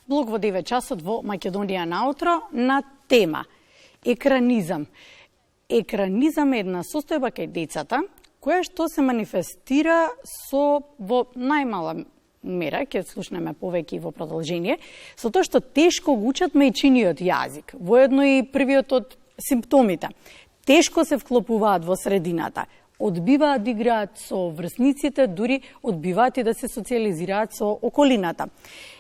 Блог во 9 часот во Македонија наутро на тема екранизам. Екранизам е една состојба кај децата која што се манифестира во најмала мера, ќе слушнеме повеќе и во продолжение, со тоа што тешко го учат мајчиниот јазик, воедно и првиот од симптомите. Тешко се вклопуваат во средината, одбиваат да играат со врсниците, дури одбиваат и да се социализираат со околината.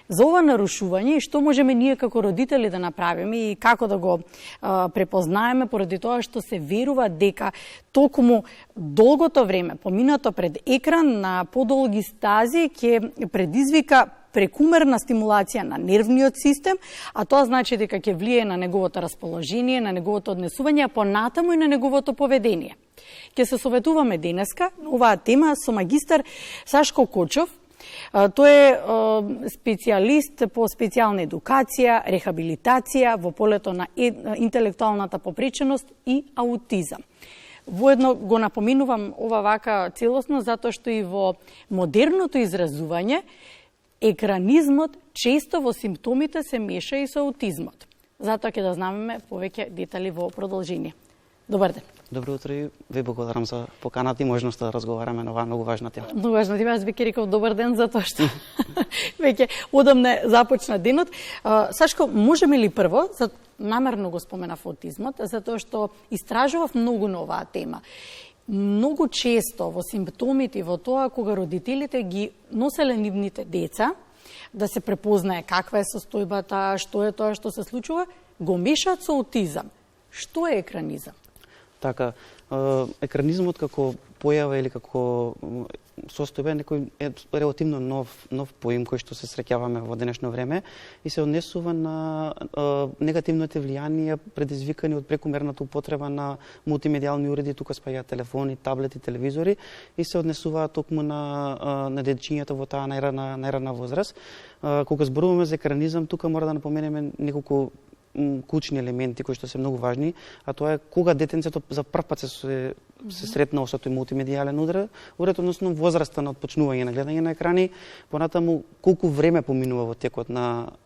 За ова нарушување и што можеме ние како родители да направиме и како да го препознаеме, поради тоа што се верува дека токму долгото време поминато пред екран на подолги стази ќе предизвика прекумерна стимулација на нервниот систем, а тоа значи дека ќе влие на неговото расположение, на неговото однесување, а понатаму и на неговото поведение. Ќе се советуваме денеска оваа тема со магистар Сашко Кочов. Тој е специјалист по специјална едукација, рехабилитација во полето на интелектуалната попреченост и аутизам. Воедно го напоминувам ова вака целосно затоа што и во модерното изразување екранизмот често во симптомите се меша и со аутизмот. Затоа ќе да знамеме повеќе детали во продолжение. Добар ден. Добро утро и ви благодарам за поканата и можноста да разговараме на оваа многу важна тема. Многу важна тема, аз би ќе рекол добар ден затоа што веќе одамне започна денот. Сашко, можеме ли прво, намерно го споменав аутизмот, затоа што истражував многу на оваа тема. Многу често во симптомите во тоа кога родителите ги носеле нивните деца, да се препознае каква е состојбата, што е тоа што се случува, го мешаат со аутизам. Што е екранизам? Така, екранизмот како појава или како состојба е релативно нов поим кој што се среќаваме во денешно време и се однесува на негативните влијанија предизвикани од прекумерната употреба на мултимедијални уреди, тука спаѓаат телефони, таблети, телевизори и се однесуваат токму на дечињата во таа најрана возраст. Кога зборуваме за екранизам, тука мора да напоменеме неколку клучни елементи кои што се многу важни, а тоа е кога детенцето за прв пат се сретнало со тој мултимедијален уред, односно возраста на отпочнување на гледање на екрани, понатаму колку време поминува во текот на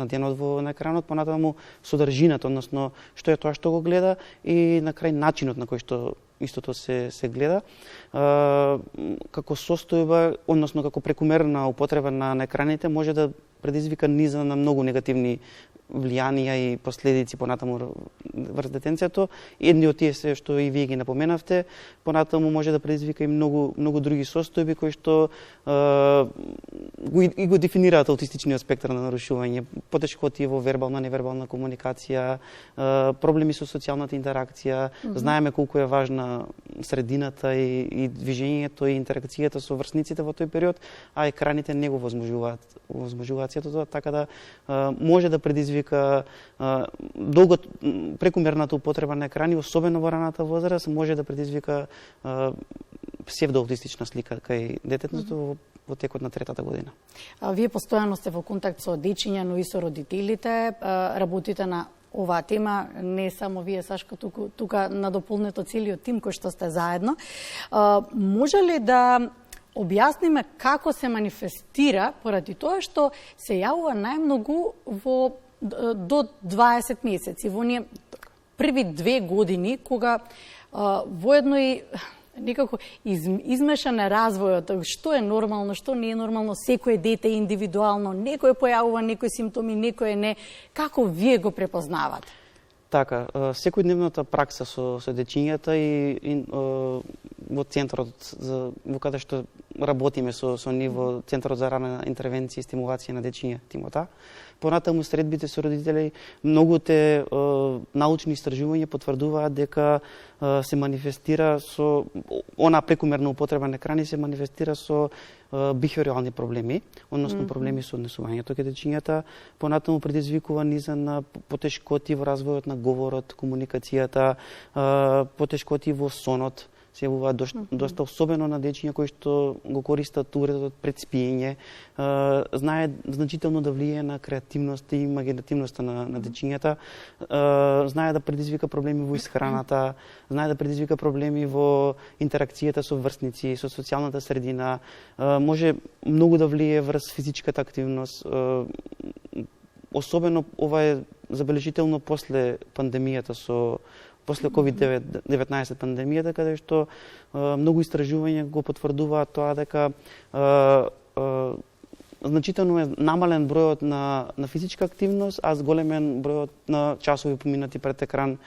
денот на екранот, понатаму содржината, односно што е тоа што го гледа и на крај начинот на кој што истото се гледа. Како состојба, односно како прекумерна употреба на екраните може да предизвика низа на многу негативни влијанија и последици понатаму врз детенцето. Едни од тие се што и вие ги напоменавте, понатаму може да предизвика и многу други состојби кои што го дефинираат аутистичниот спектар на нарушување, потешкоти во вербална, невербална комуникација, проблеми со социјалната интеракција. Знаеме колку е важна средината и движењето и интеракцијата со врсниците во тој период, а екраните не го возможуваат сето тоа, така да може да предизвика прекумерната употреба на екрани, особено во раната возраст, може да предизвика псевдоаутистична слика кај детето во текот на третата година. Вие постојано сте во контакт со дечиња, но и со родителите, работите на оваа тема, не само вие, Сашко, тука надополнето целиот тим кој што сте заедно. Може ли да објасниме како се манифестира, поради тоа што се јавува најмногу до 20 месеци, во оние први 2 години, кога воедно и некако измешан е развојот, што е нормално, што не е нормално, секој дете индивидуално, некој појавува некои симптоми, некој не. Како вие го препознавате? Така, секојдневната пракса со дечињата и во центарот во каде што работиме со ниво Центарот за рана интервенција и стимулација на дечиња, Тимота. Понатаму средбите со родители, многуте научни истражувања потврдуваат дека се манифестира со она прекумерна употреба на екрани се манифестира со бихевиорални проблеми, односно проблеми со однесувањето кај дечињата, понатаму предизвикува низа на потешкоти во развојот на говорот, комуникацијата, потешкоти во сонот, се јавуваат доста особено на дечиња кои што го користат уредот пред спиење, знае значително да влие на креативноста и имагинативноста на дечињата, знае да предизвика проблеми во исхраната, знае да предизвика проблеми во интеракцијата со врсници, со социјалната средина, може многу да влие врз физичката активност, особено ова е забележително после пандемијата после COVID-19 пандемијата, каде што многу истражувања го потврдуваат тоа дека значително е намален бројот на физичка активност, а зголемен бројот на часови поминати пред екран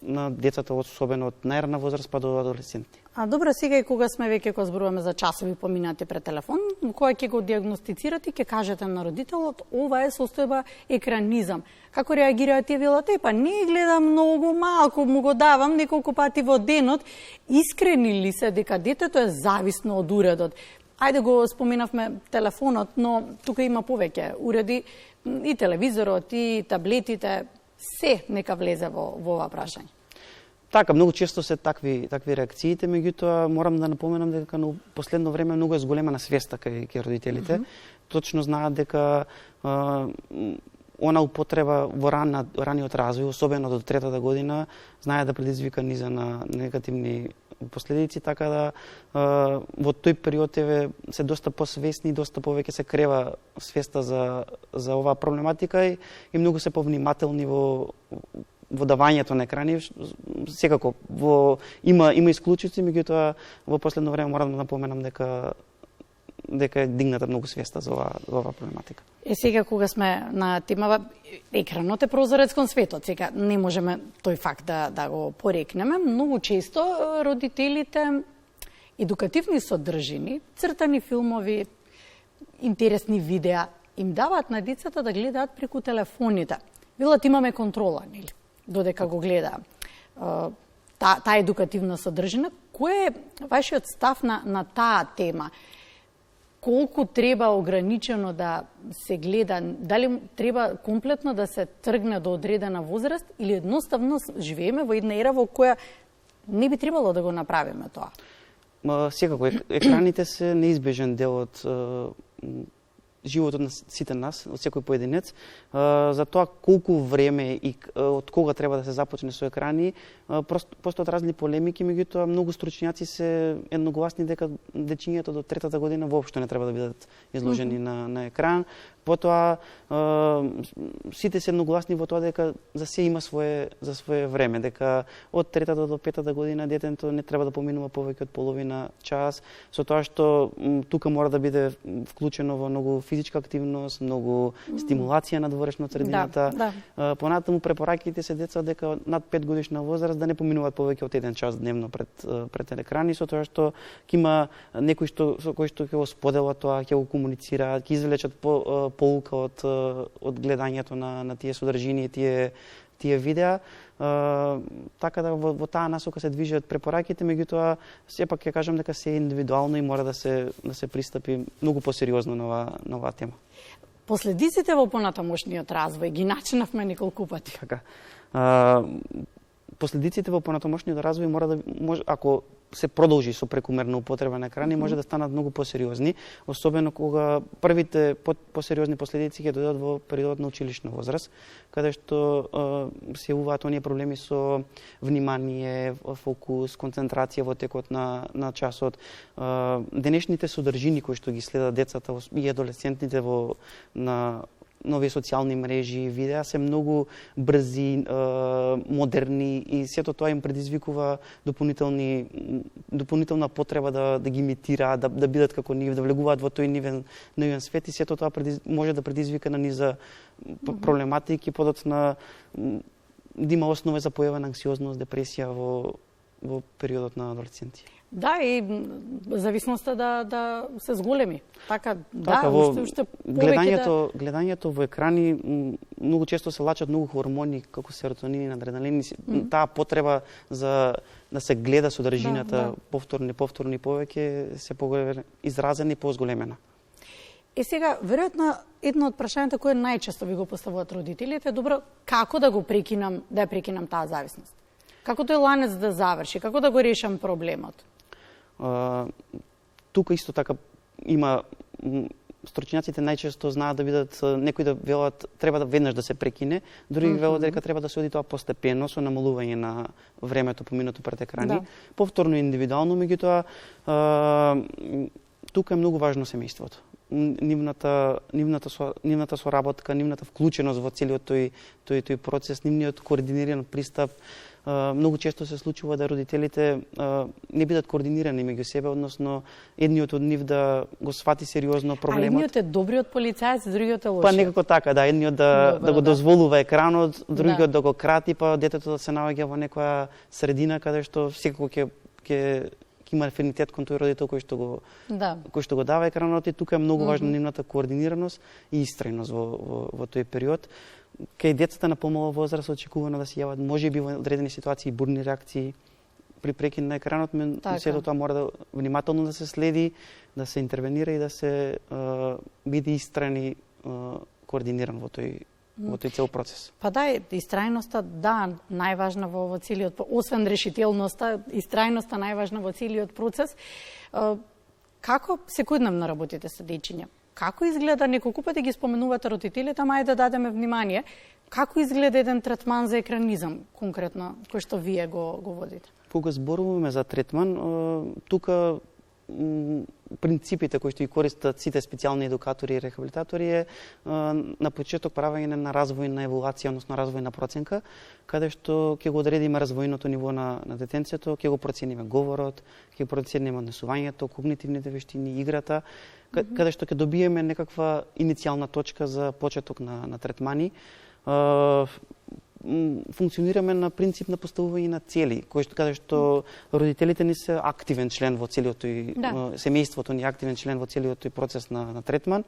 на децата, особено од најрана возраст па до адолесценти. А добро, сега и кога сме веќе кога зборуваме за часови поминати пред телефон, кога ќе го диагностицирате, ќе кажете на родителот, ова е состојба екранизам. Како реагираат тие велате? Па не гледам многу, малку му го давам неколку пати во денот. Искрени ли се дека детето е зависно од уредот? Ајде го споменавме телефонот, но тука има повеќе уреди, и телевизорот, и таблетите, се нека влезе во ова прашање. Така, многу често се такви реакциите, меѓутоа морам да напоменам дека на последно време многу е зголемена свеста кај родителите. Точно знаат дека она употреба во раниот развој, особено до 3-та година, знае да предизвика низа на негативни последици, така да во тој период се доста посвесни, доста повеќе се крева свеста за оваа проблематика и многу се повнимателни во давањето на екрани. Секако има исклучици, меѓутоа во последно време морам да напоменам дека е дигната многу свеста за оваа проблематика. Сега кога сме на темава, екранот е прозорец кон светот. Сега не можеме тој факт да го порекнеме. Многу често родителите едукативни содржини, цртани филмови, интересни видеа им даваат на децата да гледаат преку телефоните. Велат имаме контрола, нели? Додека го гледа таа едукативна содржина. Кој е вашиот став на таа тема? Колку треба ограничено да се гледа, дали треба комплетно да се тргне до одредена возраст или едноставно живееме во една ера во која не би требало да го направиме тоа? Секако, екраните се неизбежен дел од животот на сите нас, од секој поединец. За тоа колку време и од кога треба да се започне со екрани, постојат разни полемики, меѓутоа многу стручњаци се едногласни дека дечињата до 3-та година воопшто не треба да бидат изложени на екран. Потоа сите се едногласни во тоа дека за се има свое време, дека од 3-та до 5-та година детето не треба да поминува повеќе од половина час, со тоа што тука мора да биде вклучено во многу физичка активност, многу стимулација на дворешно средината. Понатаму препораките се деца дека над 5 годишна возраст да не поминуваат повеќе од 1 час дневно пред екрани, со тоа што ќе има некои со кои што ќе го споделат тоа, ќе го комуницираат, ќе извлечат полука од гледањето на тие содржини и тие видеа. Така да во таа насока се движат препораките, меѓутоа сепак ќе кажам дека се индивидуално и мора да се пристапи многу посериозно на оваа тема. Последиците во понатамошниот развој ги начинавме неколку пати. Така. Последиците во понатамошниот развој може, ако се продолжи со прекумерна употреба на екрани, може да станат многу посериозни, особено кога првите посериозни последици ќе дојдат во периодот на училишна возраст, каде што се јавуваат оние проблеми со внимание, фокус, концентрација во текот на часот. Денешните содржини кои што ги следат децата и адолесцентите на нови социјални мрежи, видеа се многу брзи, модерни и сето тоа им предизвикува дополнителна потреба да ги имитираат, да бидат како нив, да влегуваат во тој нивен свет и сето тоа може да предизвика на низа проблематики, подоцна да има основа за појава на анксиозност, депресија во периодот на адолесценци. Да, и зависноста да се зголеми. Така, уште гледањето во екрани многу често се лачат многу хормони како серотонин и адреналин. Таа потреба за да се гледа содржината повторно повеќе се изразена и позголемена. Сега, веројатно, едно од прашањата кое најчесто ви го поставуваат родителите е добро, како да ја прекинам таа зависност? Како тој ланец да заврши? Како да го решам проблемот? Тука исто така има стручњаците најчесто знаат да бидат, некои да велат треба да веднаш да се прекине, други велат дека треба да се оди тоа постепено со намалување на времето поминато пред екрани, повторно индивидуално, меѓутоа тука е многу важно семејството. нивната соработка, нивната вклученост во целиот тој процес, нивниот координиран пристап. Многу често се случува да родителите не бидат координирани меѓу себе, односно едниот од нив да го свати сериозно проблемот. А едниот е добриот полицаец, другиот е лошиот. Па некако така, да, едниот да го дозволува екранот, другиот да го крати, па детето да се наоѓа во некоја средина каде што секако ќе има афинитет кон тој родител кој што го дава екранот, и тука е многу важна нивната координираност и истрајност во тој период. Кај децата на помала возраст очекувано да се јават можеби во одредени ситуации бурни реакции при прекин на екранот, сето тоа мора да внимателно да се следи, да се интервенира и да се биде истрајен и координиран во тој цел процес. Па да, истрајноста, да, најважна во целиот, освен решителноста, истрајноста најважна во целиот процес. Како секојдневно работите со дечиња? Како изгледа, неколку пати ги споменувате родителите, ама ајде да дадеме внимание, како изгледа еден третман за екранизам, конкретно, кој што вие го водите? Кога зборуваме за третман, тука принципите кои што ги користат сите специјални едукатори и рехабилитатори е на почеток правење на развојна евалуација, односно развојна проценка, каде што ќе го одредиме развојното ниво на детенцето, ќе го процениме говорот, ќе процениме однесувањето, когнитивните вештини, играта, каде што ќе добиеме некаква иницијална точка за почеток на третмани. Функционираме на принцип на поставување на цели, каде што родителите ни се активен член во целиот тој семејството ни активен член во целиот тој процес на третман.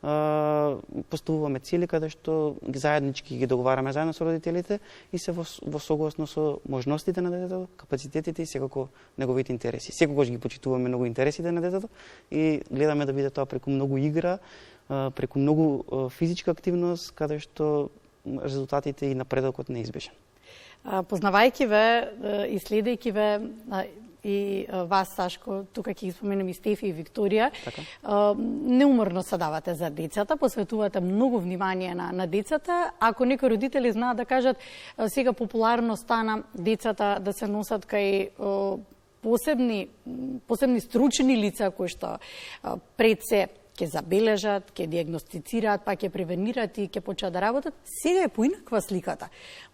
Поставуваме цели каде што заеднички ги договараме заедно со родителите и се во согласно со можностите на детето, капацитетите и секако неговите интереси. Секогаш ги почитуваме многу интересите на детето и гледаме да биде тоа преку многу игра, преку многу физичка активност, каде што резултатите и напредокот неизбежен. Познавајќи ве и следејќи ве и вас, Сашко, тука ќе ги споменем и Стефи и Викторија, неуморно се давате за децата, посветувате многу внимание на децата. Ако некои родители знаат да кажат, сега популарно стана децата да се носат кај посебни стручни лица кои што пред се ќе забележат, ќе диагностицираат, па ќе превенират и ќе почнат да работат. Сега е поинаква сликата.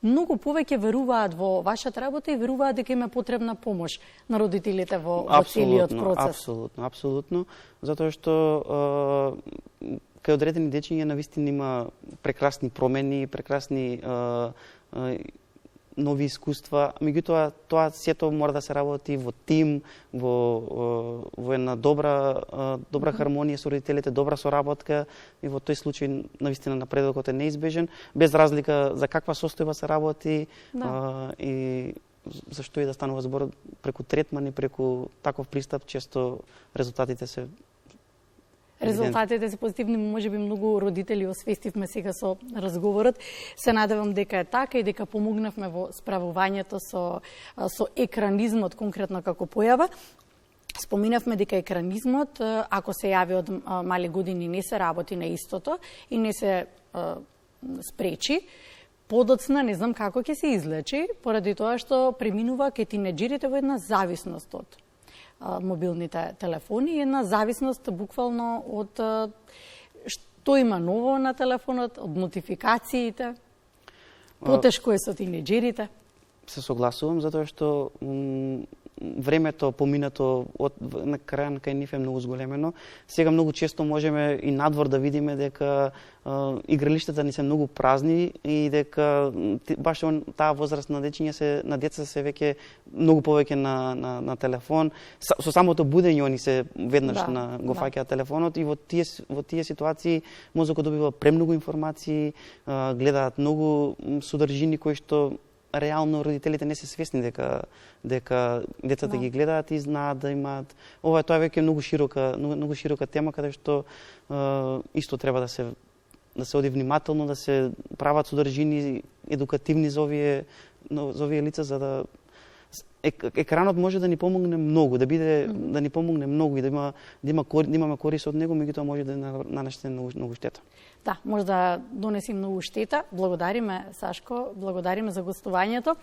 Многу повеќе веруваат во вашата работа и веруваат дека им е потребна помош на родителите во целиот процес. Апсолутно, затоа што кај одредени дечиња навистина има прекрасни промени, прекрасни нови искуства, меѓутоа тоа сето мора да се работи во тим, во една добра хармонија со родителите, добра соработка, и во тој случај навистина напредокот е неизбежен, без разлика за каква состојба се работи и зашто и да станува збор преку третман и преку таков пристап, често резултатите се позитивни, можеби многу родители освестивме сега со разговорот. Се надевам дека е така и дека помогнавме во справувањето со екранизмот конкретно како појава. Споминавме дека екранизмот, ако се јави од мали години, не се работи на истото и не се спречи, подоцна не знам како ќе се излечи, поради тоа што преминува кај тинеџерите во една зависност од мобилните телефони и една зависност буквално од што има ново на телефонот, од нотификациите. Потешко е со тинеџерите. Се согласувам, затоа што времето поминато на крај кај нив е многу зголемено. Сега многу често можеме и надвор да видиме дека игралиштата ни се многу празни и дека баш таа возраст на деца се веќе многу повеќе на телефон. Со самото будење они се веднаш го фаќаат телефонот и во тие ситуации мозокот добива премногу информации, гледаат многу содржини кои што реално родителите не се свесни дека децата ги гледаат и знаат да имаат. Тоа е веќе многу широка тема каде што исто треба да се оди внимателно, да се прават содржини едукативни за овие лица, за да екранот може да ни помогне многу, да ни помогне многу и да имаме корис од него, меѓутоа може да нанесе многу штета. Да, може да донеси многу штета. Благодариме, Сашко, благодариме за гостувањето.